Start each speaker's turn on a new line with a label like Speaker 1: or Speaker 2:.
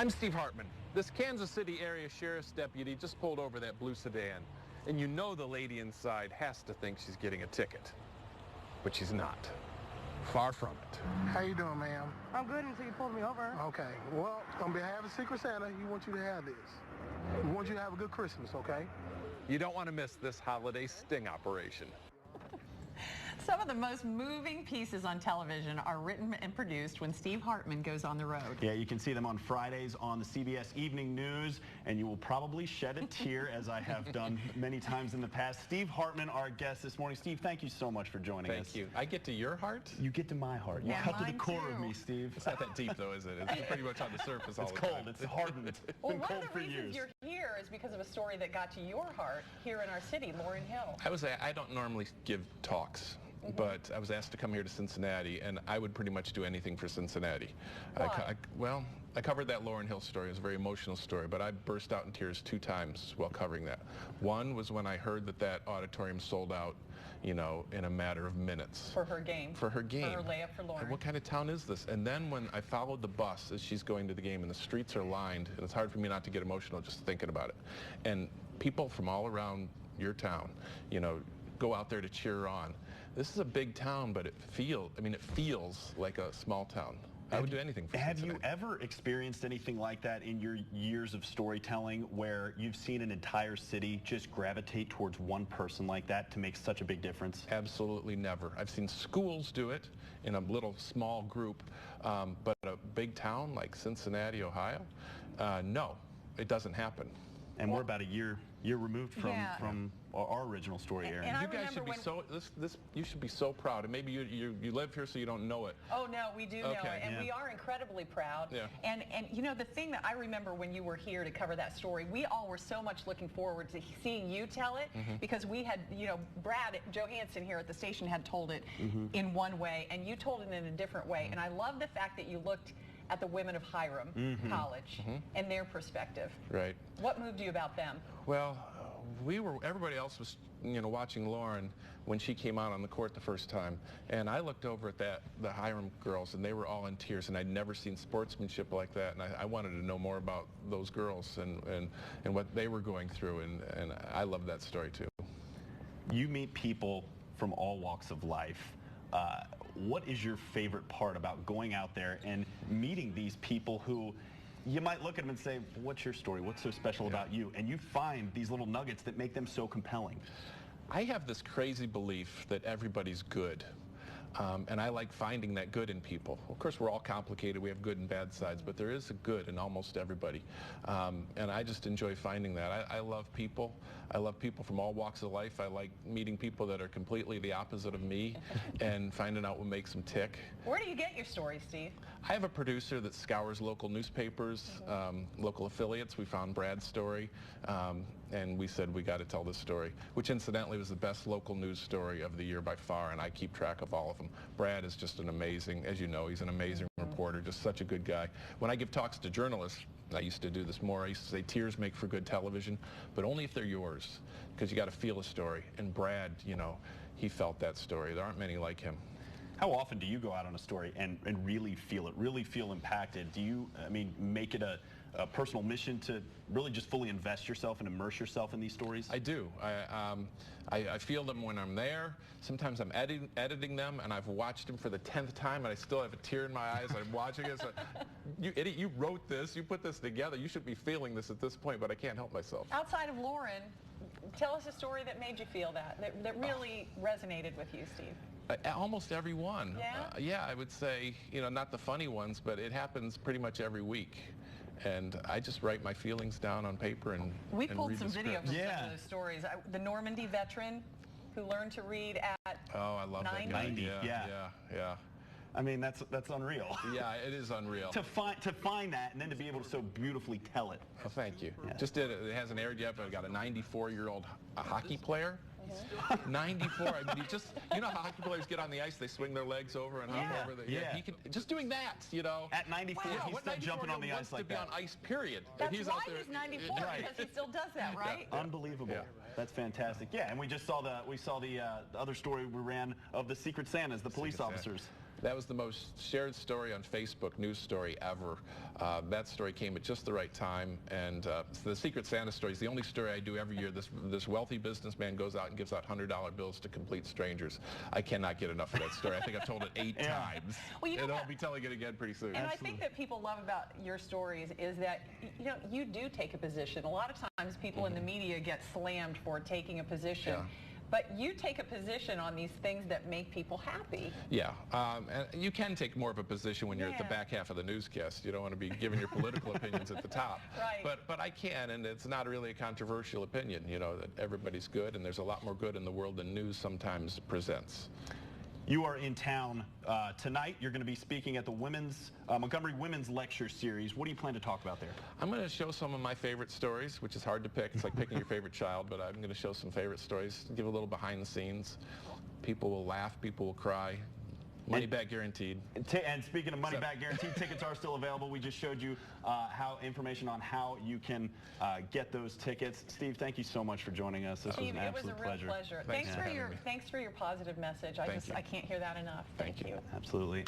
Speaker 1: I'm Steve Hartman. This Kansas City area sheriff's deputy just pulled over that blue sedan, and you know the lady inside has to think she's getting a ticket, but she's not. Far from it.
Speaker 2: How you doing, ma'am?
Speaker 3: I'm good until you pulled me over.
Speaker 2: Okay. Well, on behalf of Secret Santa, we want you to have this. We want you to have a good Christmas, okay?
Speaker 1: You don't want to miss this holiday sting operation.
Speaker 3: Some of the most moving pieces on television are written and produced when Steve Hartman goes on the road.
Speaker 4: Yeah, you can see them on Fridays on the CBS Evening News, and you will probably shed a tear, as I have done many times in the past. Steve Hartman, our guest this morning. Steve, thank you so much for joining us.
Speaker 1: Thank you. I get to your heart?
Speaker 4: You get to my heart. You cut to the core of me, Steve.
Speaker 1: It's not that deep, though, is it? It's pretty much on the surface all the time.
Speaker 4: It's cold. It's hardened. It's
Speaker 3: well,
Speaker 4: been
Speaker 3: one
Speaker 4: cold
Speaker 3: of the
Speaker 4: for
Speaker 3: reasons
Speaker 4: years.
Speaker 3: you're here is because of a story that got to your heart here in our city, Lauryn Hill.
Speaker 1: I don't normally give talks. But I was asked to come here to Cincinnati, and I would pretty much do anything for Cincinnati.
Speaker 3: Why?
Speaker 1: I covered that Lauryn Hill story. It was a very emotional story, but I burst out in tears 2 times while covering that. One was when I heard that auditorium sold out, you know, in a matter of minutes.
Speaker 3: For her game.
Speaker 1: For her game.
Speaker 3: For her layup for Lauryn.
Speaker 1: And what kind of town is this? And then when I followed the bus as she's going to the game, and the streets are lined, and it's hard for me not to get emotional just thinking about it. And people from all around your town, you know, go out there to cheer her on. This is a big town, but it feels like a small town. I would do anything for
Speaker 4: Have
Speaker 1: Cincinnati.
Speaker 4: you ever experienced anything like that in your years of storytelling where you've seen an entire city just gravitate towards one person like that to make such a big difference?
Speaker 1: Absolutely never. I've seen schools do it in a little small group, but a big town like Cincinnati, Ohio, no, it doesn't happen.
Speaker 4: And we're about a year removed from our original story, Aaron.
Speaker 3: And I
Speaker 1: you guys should be you should be so proud. And maybe you live here so you don't know it.
Speaker 3: Oh no, we do know
Speaker 1: Okay.
Speaker 3: it, and we are incredibly proud.
Speaker 1: Yeah.
Speaker 3: And you know, the thing that I remember when you were here to cover that story, we all were so much looking forward to seeing you tell it, because we had, you know, Brad Johansson here at the station had told it in one way, and you told it in a different way. And I love the fact that you looked at the women of Hiram College and their perspective.
Speaker 1: Right.
Speaker 3: What moved you about them?
Speaker 1: Well, everybody else was, you know, watching Lauryn when she came out on the court the first time, and I looked over at the Hiram girls, and they were all in tears, and I'd never seen sportsmanship like that, and I wanted to know more about those girls and what they were going through, and I love that story too.
Speaker 4: You meet people from all walks of life. What is your favorite part about going out there and meeting these people who you might look at them and say, what's your story? What's so special about you? And you find these little nuggets that make them so compelling.
Speaker 1: I have this crazy belief that everybody's good. And I like finding that good in people. Of course, we're all complicated. We have good and bad sides, but there is a good in almost everybody. And I just enjoy finding that. I love people. I love people from all walks of life. I like meeting people that are completely the opposite of me and finding out what makes them tick.
Speaker 3: Where do you get your stories, Steve?
Speaker 1: I have a producer that scours local newspapers, local affiliates. We found Brad's story, and we said we got to tell this story, which incidentally was the best local news story of the year by far, and I keep track of all of them. Brad is just an amazing, as you know, he's an amazing reporter, just such a good guy. When I give talks to journalists, I used to do this more, I used to say tears make for good television, but only if they're yours, because you got to feel a story. And Brad, you know, he felt that story. There aren't many like him.
Speaker 4: How often do you go out on a story and really feel it, really feel impacted? Do you, I mean, make it a personal mission to really just fully invest yourself and immerse yourself in these stories?
Speaker 1: I do. I feel them when I'm there. Sometimes I'm editing them, and I've watched them for the 10th time, and I still have a tear in my eyes. I'm watching it. So, you idiot, you wrote this, you put this together. You should be feeling this at this point, but I can't help myself.
Speaker 3: Outside of Lauryn, tell us a story that made you feel that really resonated with you, Steve.
Speaker 1: Almost every one.
Speaker 3: Yeah?
Speaker 1: Yeah, I would say, you know, not the funny ones, but it happens pretty much every week. And I just write my feelings down on paper and
Speaker 3: We pulled some
Speaker 1: read the
Speaker 3: video
Speaker 1: script.
Speaker 3: from some of those stories. The Normandy veteran who learned to read at
Speaker 1: Oh, I love
Speaker 3: 90.
Speaker 1: that guy.
Speaker 4: 90,
Speaker 1: Yeah.
Speaker 4: I mean, that's unreal.
Speaker 1: Yeah, it is unreal.
Speaker 4: to find that and then to be able to so beautifully tell it.
Speaker 1: Oh, thank you.
Speaker 4: Yeah.
Speaker 1: Just did it. It hasn't aired yet, but I got a 94-year-old hockey player. 94. I mean, you know how hockey players get on the ice, they swing their legs over and hop over. He can, just doing that, you know.
Speaker 4: At 94, he's still jumping on the ice like that.
Speaker 1: Wants to be on ice, period.
Speaker 3: That's
Speaker 1: he's
Speaker 3: why
Speaker 1: out there,
Speaker 3: he's 94, because he still does that, right?
Speaker 4: Yeah. Unbelievable.
Speaker 1: Yeah.
Speaker 4: That's fantastic. Yeah, and we just saw the other story we ran of the Secret Santas, the police officers.
Speaker 1: That was the most shared story on Facebook, news story ever. That story came at just the right time, and the Secret Santa story is the only story I do every year. This wealthy businessman goes out and gives out $100 bills to complete strangers. I cannot get enough of that story. I think I've told it 8 times,
Speaker 3: well,
Speaker 1: and I'll be telling it again pretty soon.
Speaker 3: And I think that people love about your stories is that you do take a position. A lot of times people in the media get slammed for taking a position.
Speaker 1: Yeah.
Speaker 3: But you take a position on these things that make people happy.
Speaker 1: Yeah, and you can take more of a position when you're at the back half of the newscast. You don't want to be giving your political opinions at the top.
Speaker 3: Right.
Speaker 1: But I can, and it's not really a controversial opinion, that everybody's good, and there's a lot more good in the world than news sometimes presents.
Speaker 4: You are in town tonight. You're going to be speaking at the Montgomery Women's Lecture Series. What do you plan to talk about there?
Speaker 1: I'm going to show some of my favorite stories, which is hard to pick. It's like picking your favorite child, but I'm going to show some favorite stories, give a little behind the scenes. People will laugh, people will cry. Money back guaranteed.
Speaker 4: And speaking of money back guaranteed, tickets are still available. We just showed you information on how you can get those tickets. Steve, thank you so much for joining us. This was an absolute pleasure.
Speaker 3: It was a real pleasure. Thanks for your positive message. I can't hear that enough. Thank you.
Speaker 4: Absolutely.